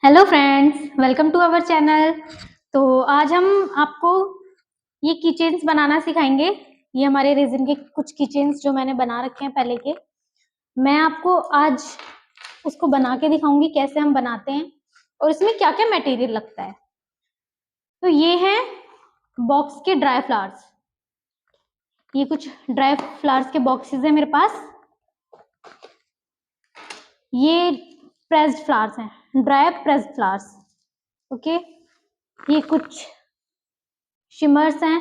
Hello friends, welcome to our channel. तो आज हम आपको ये कीचेन्स बनाना सिखाएंगे। ये हमारे रेजिन के कुछ कीचेन्स जो मैंने बना रखे हैं पहले के। मैं आपको आज उसको बना के दिखाऊंगी कैसे हम बनाते हैं और इसमें क्या क्या मटेरियल लगता है। तो ये है बॉक्स के ड्राई फ्लावर्स। ये कुछ ड्राई फ्लावर्स के बॉक्सेस है मेरे पास। ये प्रेस्ड फ्लावर्स हैं, ड्राई प्रेस्ड फ्लावर्स। ओके, ये कुछ शिमर्स हैं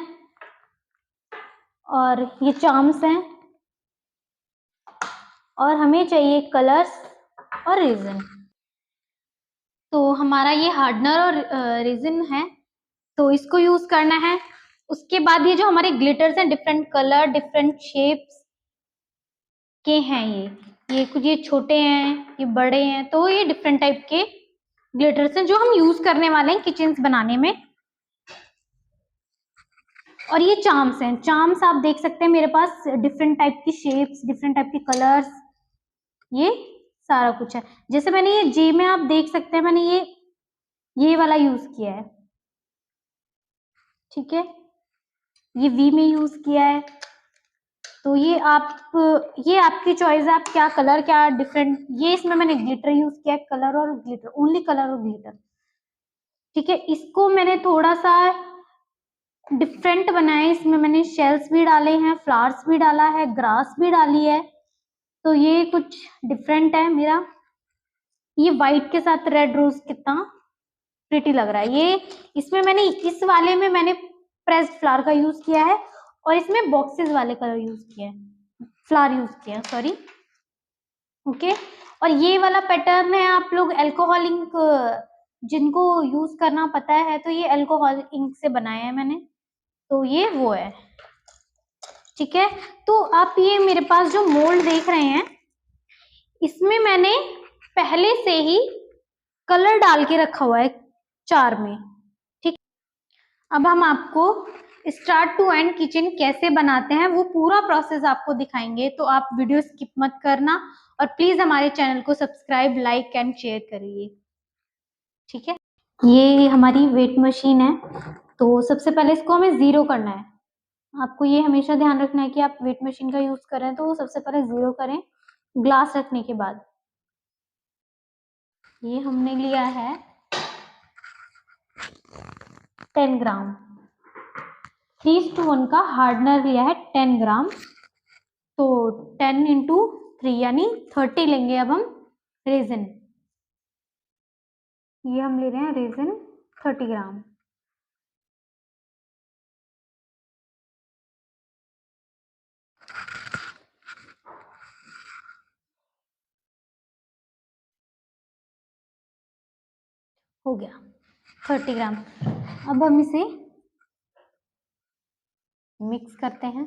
और ये चार्म्स हैं और हमें चाहिए कलर्स और रेजिन। तो हमारा ये हार्डनर और रेजिन है, तो इसको यूज करना है। उसके बाद ये जो हमारे ग्लिटर्स हैं, डिफरेंट कलर डिफरेंट शेप्स के हैं। ये कुछ ये छोटे हैं, ये बड़े हैं, तो ये डिफरेंट टाइप के ग्लिटर्स हैं जो हम यूज करने वाले हैं किचन्स बनाने में। और ये चार्म्स हैं। चार्म्स आप देख सकते हैं मेरे पास डिफरेंट टाइप की शेप्स, डिफरेंट टाइप के कलर्स, ये सारा कुछ है। जैसे मैंने ये जे में आप देख सकते हैं, मैंने ये वाला यूज किया है, ठीक है। ये वी में यूज किया है। तो ये आपकी चॉइस है, आप क्या कलर क्या डिफरेंट। ये इसमें मैंने ग्लिटर यूज किया है, कलर और ग्लिटर, ओनली कलर और ग्लिटर, ठीक है। इसको मैंने थोड़ा सा डिफरेंट बनाया। इसमें मैंने शेल्स भी डाले हैं, फ्लावर्स भी डाला है, ग्रास भी डाली है। तो ये कुछ डिफरेंट है मेरा। ये व्हाइट के साथ रेड रोज कितना प्रिटी लग रहा है। ये इसमें मैंने इस वाले में मैंने प्रेस्ड फ्लावर का यूज किया है और इसमें बॉक्सेस वाले कलर यूज किया है, फ्लावर यूज किया है, सॉरी। ओके, और ये वाला पैटर्न है, आप लोग अल्कोहल इंक जिनको यूज करना पता है, तो ये अल्कोहल इंक से बनाया है मैंने। तो ये वो है, ठीक है। तो आप ये मेरे पास जो मोल्ड देख रहे हैं, इसमें मैंने पहले से ही कलर डाल के रखा हुआ है चार में, ठीक। अब हम आपको स्टार्ट टू एंड किचन कैसे बनाते हैं वो पूरा प्रोसेस आपको दिखाएंगे। तो आप वीडियो स्किप मत करना और प्लीज हमारे चैनल को सब्सक्राइब, लाइक एंड शेयर करिए, ठीक है। ये हमारी वेट मशीन है। तो सबसे पहले इसको हमें जीरो करना है। आपको ये हमेशा ध्यान रखना है कि आप वेट मशीन का यूज करें तो सबसे पहले जीरो करें ग्लास रखने के बाद। ये हमने लिया है 10 ग्राम। 3:1 का हार्डनर लिया है 10 ग्राम। तो 10 इंटू 3 यानी 30 लेंगे अब हम रेजिन। ये हम ले रहे हैं रेजिन 30 ग्राम। हो गया 30 ग्राम। अब हम इसे मिक्स करते हैं।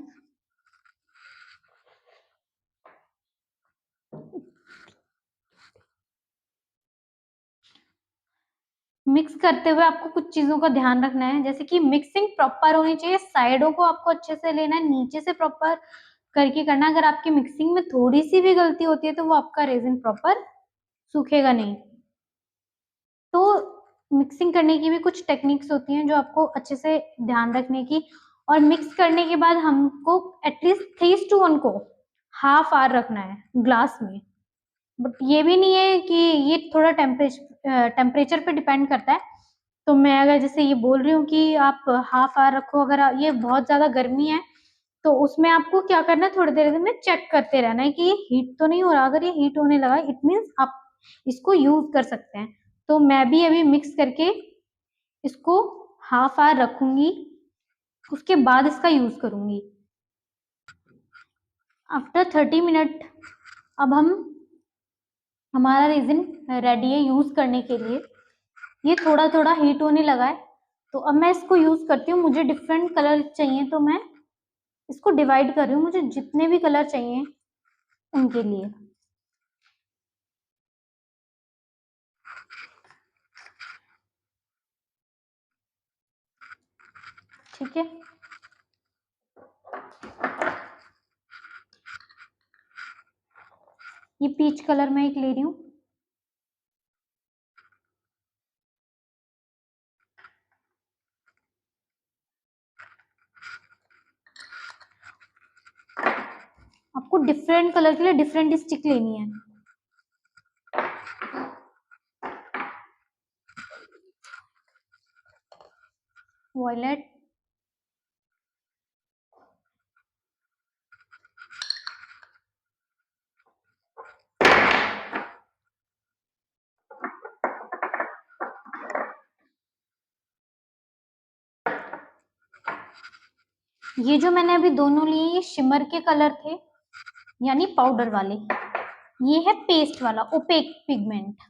मिक्स करते हुए आपको कुछ चीजों का ध्यान रखना है, जैसे कि मिक्सिंग प्रॉपर होनी चाहिए। साइडों को आपको अच्छे से लेना है, नीचे से प्रॉपर करके करना। अगर आपकी मिक्सिंग में थोड़ी सी भी गलती होती है तो वो आपका रेजिन प्रॉपर सूखेगा नहीं। तो मिक्सिंग करने की भी कुछ टेक्निक्स होती हैं जो आपको अच्छे से ध्यान रखने की। और मिक्स करने के बाद हमको एटलीस्ट 3:1 को हाफ आवर रखना है ग्लास में। बट ये भी नहीं है कि ये थोड़ा टेम्परेचर पे डिपेंड करता है। तो मैं अगर जैसे ये बोल रही हूँ कि आप हाफ आवर रखो, अगर ये बहुत ज्यादा गर्मी है तो उसमें आपको क्या करना है, थोड़ी देर में चेक करते रहना है कि ये हीट तो नहीं हो रहा। अगर ये हीट होने लगा इट मीन्स आप इसको यूज कर सकते हैं। तो मैं भी अभी मिक्स करके इसको हाफ आवर रखूंगी, उसके बाद इसका यूज करूंगी। आफ्टर 30 मिनट अब हमारा रेजिन रेडी है यूज करने के लिए। ये थोड़ा थोड़ा हीट होने लगा है, तो अब मैं इसको यूज करती हूँ। मुझे डिफरेंट कलर चाहिए तो मैं इसको डिवाइड कर रही हूँ, मुझे जितने भी कलर चाहिए उनके लिए। ठीक है, ये पीच कलर में एक ले रही हूँ। आपको डिफरेंट कलर के लिए डिफरेंट स्टिक लेनी है। वॉयलेट, ये जो मैंने अभी दोनों लिए ये शिमर के कलर थे, यानी पाउडर वाले। ये है पेस्ट वाला ओपेक पिगमेंट।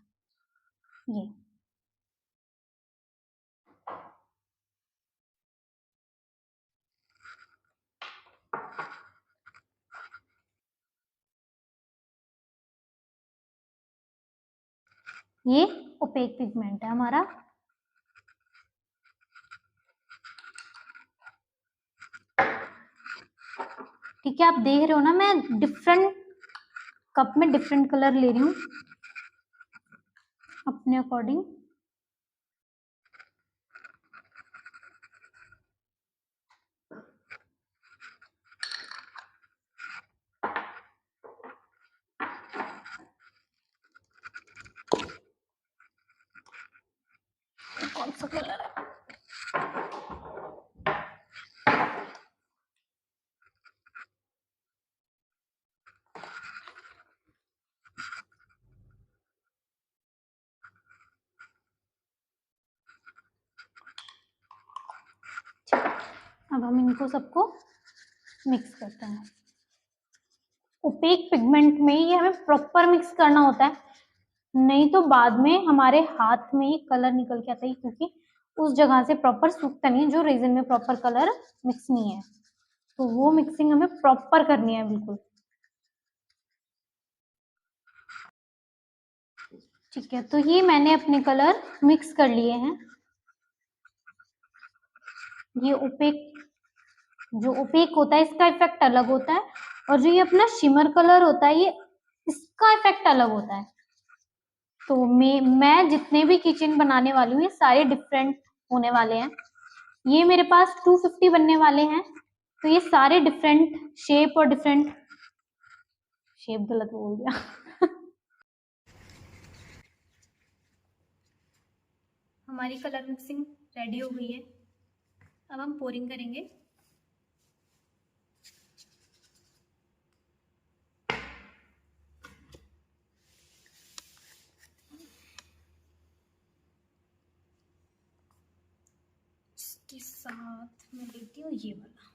ये ओपेक पिगमेंट है हमारा। ठीक है, आप देख रहे हो ना, मैं डिफरेंट कप में डिफरेंट कलर ले रही हूँ अपने अकॉर्डिंग। कौन सा कलर है? अब हम इनको सबको मिक्स करते हैं। ओपेक पिगमेंट में ये हमें प्रॉपर मिक्स करना होता है, नहीं तो बाद में हमारे हाथ में कलर निकल के आता है, क्योंकि उस जगह से प्रॉपर सूखता नहीं है जो रीजन में प्रॉपर कलर मिक्स नहीं है। तो वो मिक्सिंग हमें प्रॉपर करनी है बिल्कुल। ठीक है, तो ये मैंने अपने कलर मिक्स कर लिए हैं। ये ओपेक, जो ओपेक होता है इसका इफेक्ट अलग होता है, और जो ये अपना शिमर कलर होता है ये इसका इफेक्ट अलग होता है। तो मैं जितने भी किचन बनाने वाली हूँ ये सारे डिफरेंट होने वाले हैं। ये मेरे पास 250 बनने वाले हैं, तो ये सारे डिफरेंट शेप और डिफरेंट शेप गलत बोल दिया हमारी कलर मिक्सिंग रेडी हो गई है। अब हम पोरिंग करेंगे। इसके साथ मैं लेती हूँ ये वाला।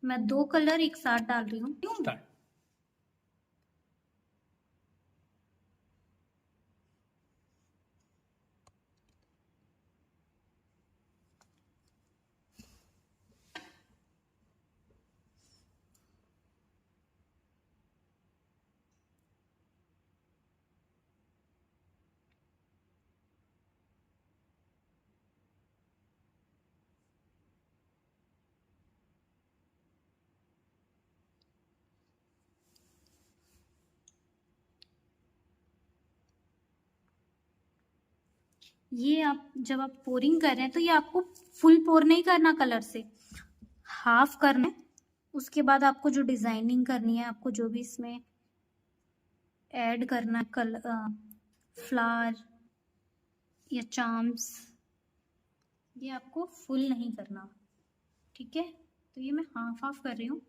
मैं 2 कलर एक साथ डाल रही हूँ। ये आप जब आप पोरिंग कर रहे हैं तो ये आपको फुल पोर नहीं करना, कलर से हाफ करना है। उसके बाद आपको जो डिजाइनिंग करनी है, आपको जो भी इसमें ऐड करना कलर, फ्लावर या चार्म्स, ये आपको फुल नहीं करना। ठीक है, तो ये मैं हाफ हाफ कर रही हूँ।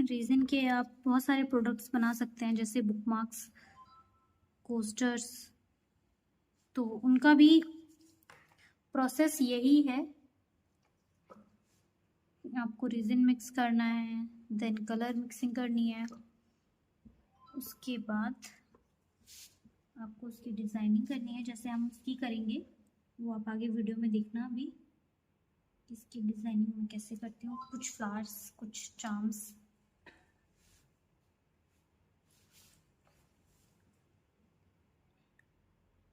रेजिन के आप बहुत सारे प्रोडक्ट्स बना सकते हैं, जैसे बुकमार्क्स, कोस्टर्स। तो उनका भी प्रोसेस यही है, आपको रेजिन मिक्स करना है, देन कलर मिक्सिंग करनी है, उसके बाद आपको उसकी डिज़ाइनिंग करनी है, जैसे हम उसकी करेंगे वो आप आगे वीडियो में देखना भी, इसकी डिज़ाइनिंग मैं कैसे करती हूँ। कुछ फ्लावर्स, कुछ चार्म्स।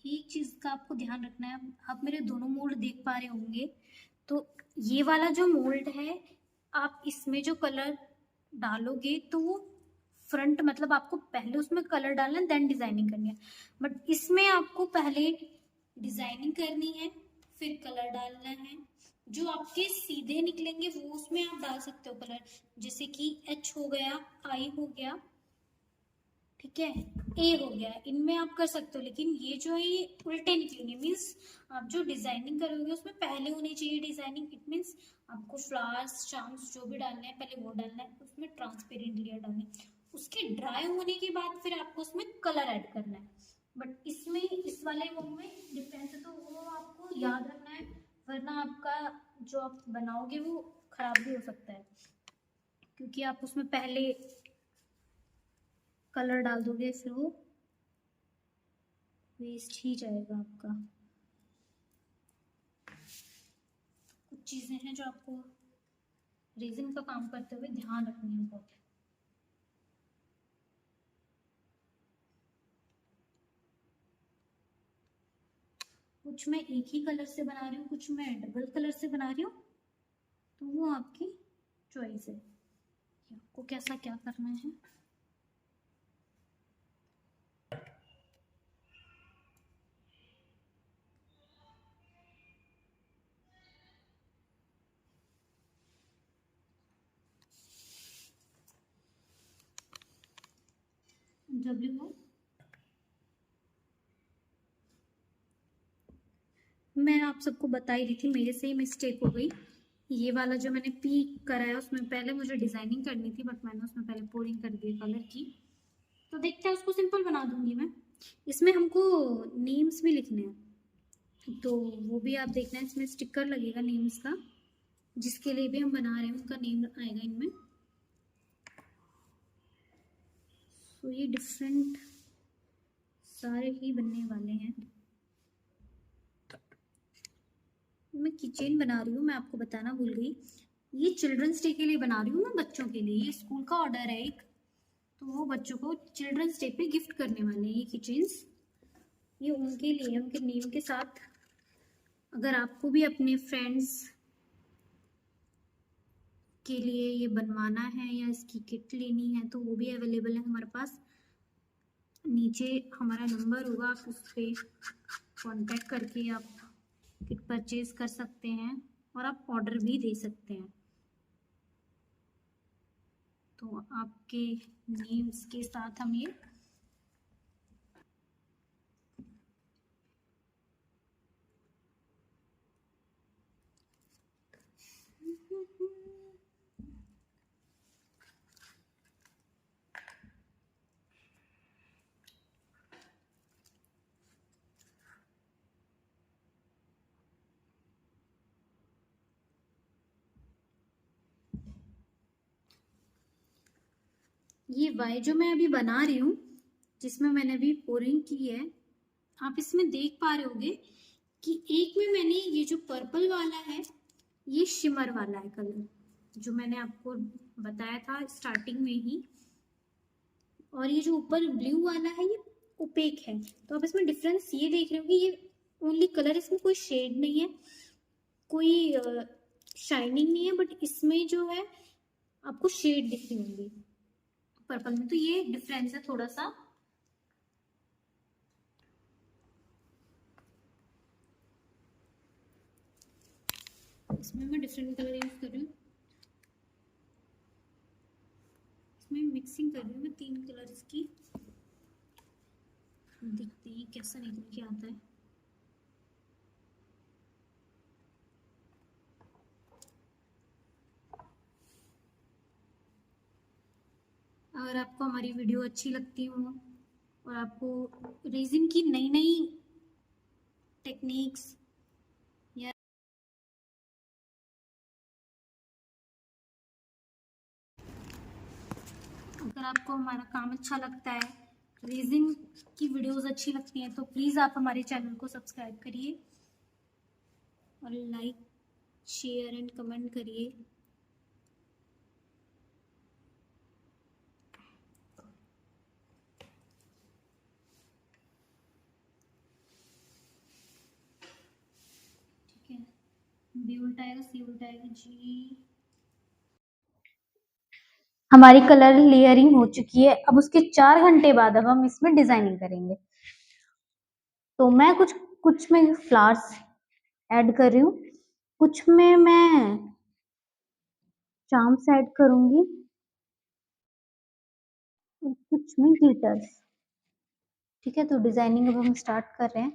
एक चीज़ का आपको ध्यान रखना है, आप मेरे दोनों मोल्ड देख पा रहे होंगे, तो ये वाला जो मोल्ड है, आप इसमें जो कलर डालोगे तो वो फ्रंट, मतलब आपको पहले उसमें कलर डालना है देन डिजाइनिंग करनी है, बट इसमें आपको पहले डिजाइनिंग करनी है फिर कलर डालना है। जो आपके सीधे निकलेंगे वो उसमें आप डाल सकते हो कलर, जैसे कि एच हो गया, आई हो गया, ठीक है, ए हो गया, इनमें आप कर सकते हो। लेकिन ये जो है ये उल्टे निकलेंगे, मीन्स आप जो डिजाइनिंग करोगे उसमें पहले होनी चाहिए डिजाइनिंग। इट मीन्स आपको फ्लावर्स, चार्म्स जो भी डालना है पहले वो डालना है, उसमें ट्रांसपेरेंट लेयर डालनी है, उसके ड्राई होने के बाद फिर आपको उसमें कलर ऐड करना है। बट इसमें इस वाले वो में डिफरेंस है, तो वो आपको याद रखना है, वरना आपका जो आप बनाओगे वो खराब भी हो सकता है, क्योंकि आप उसमें पहले कलर डाल दोगे फिर वो वेस्ट ही जाएगा आपका। कुछ चीज़ें हैं जो आपको रेजिन का काम करते हुए ध्यान रखनी है बहुत। कुछ मैं एक ही कलर से बना रही हूँ, कुछ मैं डबल कलर से बना रही हूँ, तो वो आपकी चॉइस है कि आपको कैसा क्या करना है। W मैं आप सबको बता ही रही थी, मेरे से ही मिस्टेक हो गई। ये वाला जो मैंने पी कराया उसमें पहले मुझे डिजाइनिंग करनी थी, बट मैंने उसमें पहले पोरिंग कर दी कलर की। तो देखते हैं, उसको सिंपल बना दूंगी मैं। इसमें हमको नेम्स भी लिखने हैं, तो वो भी आप देखना है, इसमें स्टिकर लगेगा नेम्स का, जिसके लिए भी हम बना रहे हैं उनका नेम आएगा इनमें। तो ये डिफरेंट सारे ही बनने वाले हैं। मैं किचन बना रही हूँ, मैं आपको बताना भूल गई, ये चिल्ड्रंस डे के लिए बना रही हूँ मैं, बच्चों के लिए। ये स्कूल का ऑर्डर है एक, तो वो बच्चों को चिल्ड्रंस डे पे गिफ्ट करने वाले हैं ये किचन्स। ये उनके लिए, उनके नेम के साथ। अगर आपको भी अपने फ्रेंड्स के लिए ये बनवाना है या इसकी किट लेनी है तो वो भी अवेलेबल है हमारे पास। नीचे हमारा नंबर होगा, आप उस पर कॉन्टेक्ट करके आप किट परचेज कर सकते हैं और आप ऑर्डर भी दे सकते हैं। तो आपके नेम्स के साथ हम ये ये वाई जो मैं अभी बना रही हूँ, जिसमें मैंने अभी पोरिंग की है, आप इसमें देख पा रहे होंगे कि एक में मैंने ये जो पर्पल वाला है ये शिमर वाला है कलर, जो मैंने आपको बताया था स्टार्टिंग में ही, और ये जो ऊपर ब्लू वाला है ये ओपेक है। तो आप इसमें डिफरेंस ये देख रहे हो कि ये ओनली कलर, इसमें कोई शेड नहीं है, कोई शाइनिंग नहीं है, बट इसमें जो है आपको शेड दिख रही होंगी पर्पल में। तो ये डिफरेंस है थोड़ा सा। इसमें मैं डिफरेंट कलर यूज कर रही हूँ, इसमें मिक्सिंग कर रही हूँ मैं 3 कलर्स की। देखते हैं कैसा निकल के आता है। अगर आपको हमारी वीडियो अच्छी लगती हो और आपको रेजिन की नई नई टेक्निक्स या अगर आपको हमारा काम अच्छा लगता है, रेजिन की वीडियोस अच्छी लगती हैं, तो प्लीज़ आप हमारे चैनल को सब्सक्राइब करिए और लाइक शेयर एंड कमेंट करिए। ठीक है, बी उल्टाएगा सी उल्टाएगा जी। हमारी कलर लेयरिंग हो चुकी है। अब उसके 4 घंटे बाद अब हम इसमें डिजाइनिंग करेंगे। तो मैं कुछ कुछ में फ्लावर्स ऐड कर रही हूँ, कुछ में मैं चार्म्स ऐड करूंगी और कुछ में ग्लिटर्स। ठीक है, तो डिजाइनिंग अब हम स्टार्ट कर रहे हैं।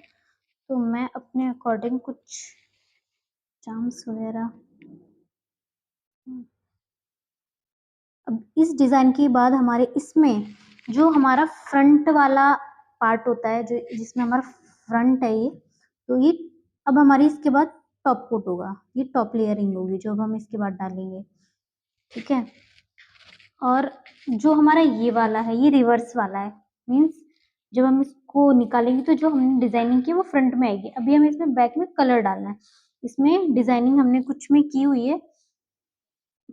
तो मैं अपने अकॉर्डिंग कुछ चार्म्स वगैरह, अब इस डिजाइन के बाद हमारे इसमें जो हमारा फ्रंट वाला पार्ट होता है, जो जिसमें हमारा फ्रंट है ये, तो ये अब हमारी इसके बाद टॉप कोट होगा, ये टॉप लेयरिंग होगी जो अब हम इसके बाद डालेंगे। ठीक है, और जो हमारा ये वाला है ये रिवर्स वाला है, मीन्स जब हम इसको निकालेंगे तो जो हमने डिजाइनिंग की वो फ्रंट में आएगी। अभी हमें इसमें बैक में कलर डालना है, इसमें डिजाइनिंग हमने कुछ में की हुई है,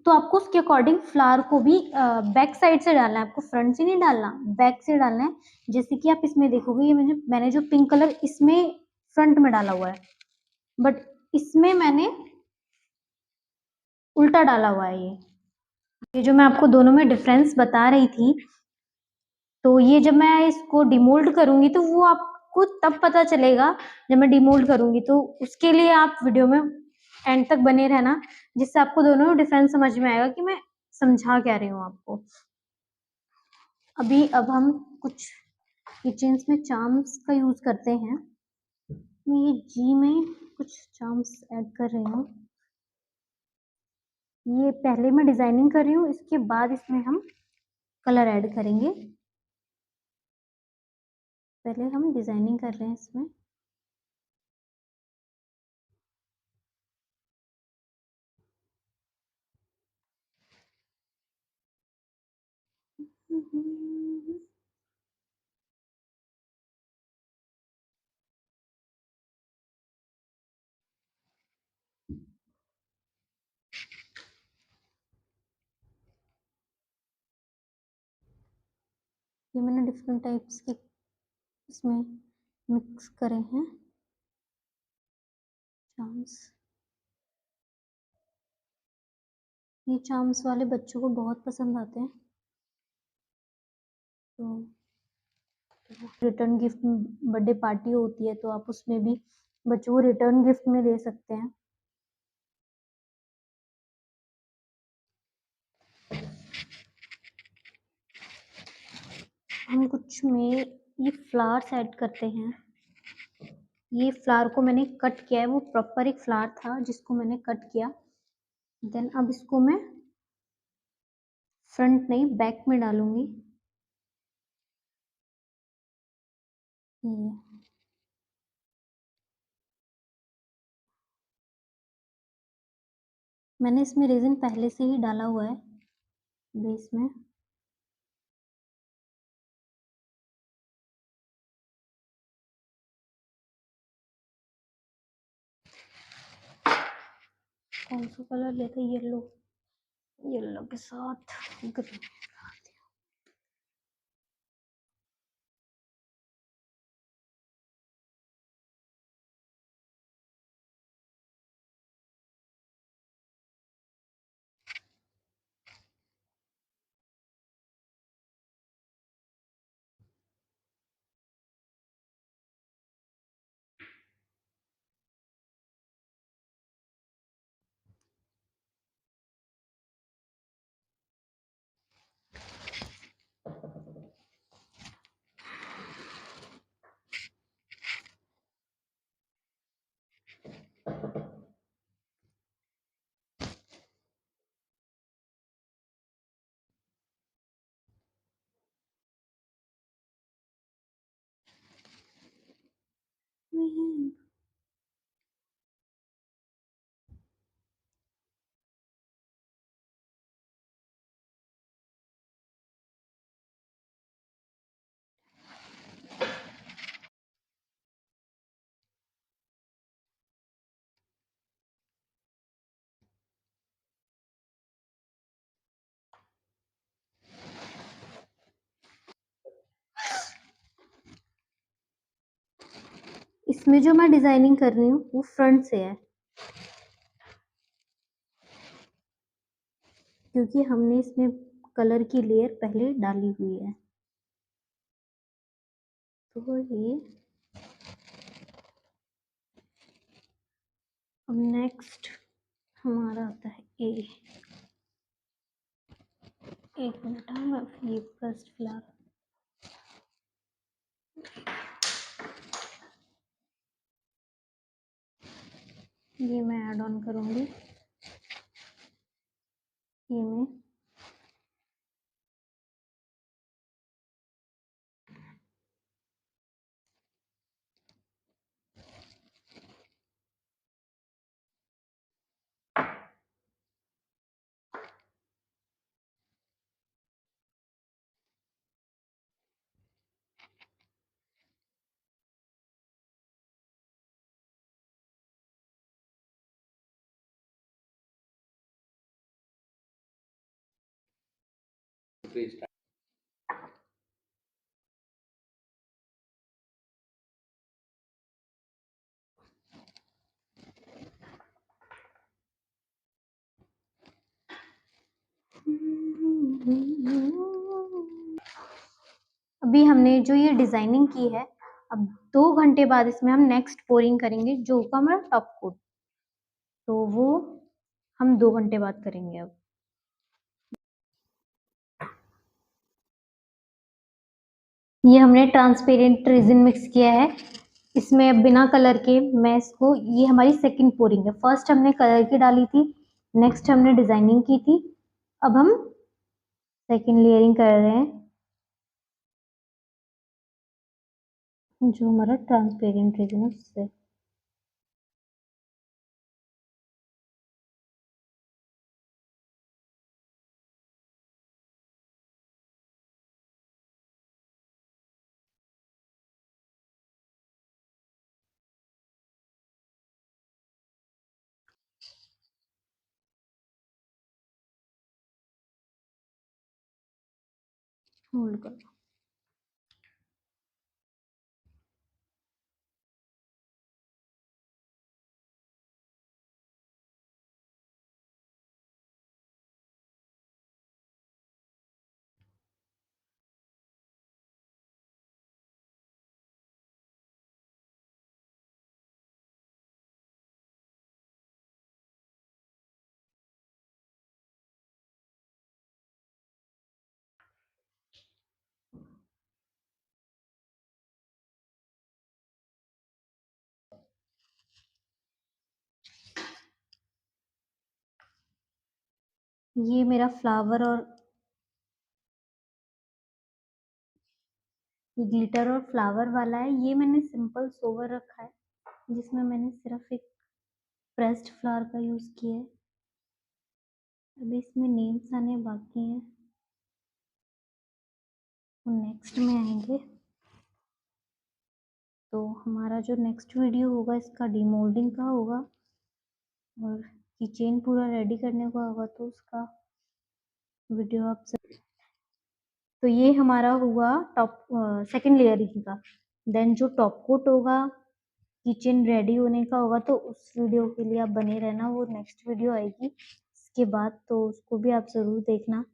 तो आपको उसके अकॉर्डिंग फ्लावर को भी बैक साइड से डालना है, आपको फ्रंट से नहीं डालना, बैक से डालना है। जैसे कि आप इसमें देखोगे, ये मैंने जो पिंक कलर इसमें फ्रंट में डाला हुआ है, बट इसमें मैंने उल्टा डाला हुआ है। ये जो मैं आपको दोनों में डिफरेंस बता रही थी, तो ये जब मैं इसको डिमोल्ड करूंगी तो वो आपको तब पता चलेगा जब मैं डिमोल्ड करूंगी। तो उसके लिए आप वीडियो में एंड तक बने रहना, जिससे आपको दोनों में डिफरेंस समझ में आएगा कि मैं समझा क्या रही हूँ आपको। अभी अब हम कुछ किचन्स में चार्म्स का यूज करते हैं। मैं ये जी में कुछ चार्म्स ऐड कर रही हूँ। ये पहले मैं डिजाइनिंग कर रही हूँ, इसके बाद इसमें हम कलर ऐड करेंगे। पहले हम डिजाइनिंग कर रहे हैं इसमें। ये मैंने डिफरेंट टाइप्स के इसमें मिक्स करे हैं चार्म्स। ये चार्म्स वाले बच्चों को बहुत पसंद आते हैं, तो रिटर्न गिफ्ट, बर्थडे पार्टी होती है तो आप उसमें भी बच्चों को रिटर्न गिफ्ट में दे सकते हैं। हम कुछ में ये फ्लावर्स ऐड करते हैं। ये फ्लावर को मैंने कट किया है, वो प्रॉपर एक फ्लावर था जिसको मैंने कट किया। देन अब इसको मैं फ्रंट नहीं बैक में डालूंगी। ये मैंने इसमें रेजिन पहले से ही डाला हुआ है बेस में। कौन सा कलर लेते हैं? येलो, येलो के साथ ग्रीन। इसमें जो मैं डिजाइनिंग कर रही हूँ वो फ्रंट से है, क्योंकि हमने इसमें कलर की लेयर पहले डाली हुई है। तो ये अब नेक्स्ट हमारा आता है ए। एक मिनट, मैं ये फर्स्ट फ्लावर, ये मैं ऐड ऑन करूंगी। ये मैं अभी हमने जो ये डिजाइनिंग की है, अब 2 घंटे बाद इसमें हम नेक्स्ट पोरिंग करेंगे, जो होगा हमारा टॉप कोट। तो वो हम 2 घंटे बाद करेंगे। अब ये हमने ट्रांसपेरेंट रेजिन मिक्स किया है इसमें, अब बिना कलर के मैं इसको, ये हमारी सेकंड पोरिंग है। फर्स्ट हमने कलर की डाली थी, नेक्स्ट हमने डिजाइनिंग की थी, अब हम सेकंड लेयरिंग कर रहे हैं, जो हमारा ट्रांसपेरेंट रेजिन है उससे। होल्ड करो। ये मेरा फ्लावर और ये ग्लिटर और फ्लावर वाला है। ये मैंने सिंपल सोवर रखा है, जिसमें मैंने सिर्फ एक प्रेस्ड फ्लावर का यूज किया है। अभी इसमें नेम्स आने बाकी हैं, वो नेक्स्ट में आएंगे। तो हमारा जो नेक्स्ट वीडियो होगा इसका डीमोल्डिंग का होगा, और किचन पूरा रेडी करने का होगा, तो उसका वीडियो आप सब। तो ये हमारा हुआ टॉप सेकंड लेयरिंग का। देन जो टॉप कोट होगा, किचन रेडी होने का होगा, तो उस वीडियो के लिए आप बने रहना, वो नेक्स्ट वीडियो आएगी इसके बाद, तो उसको भी आप जरूर देखना।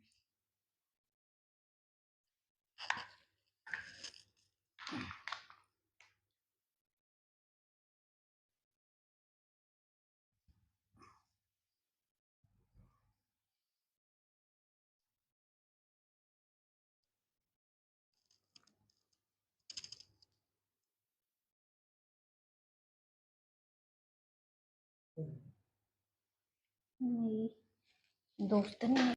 मेरी दोस्त ने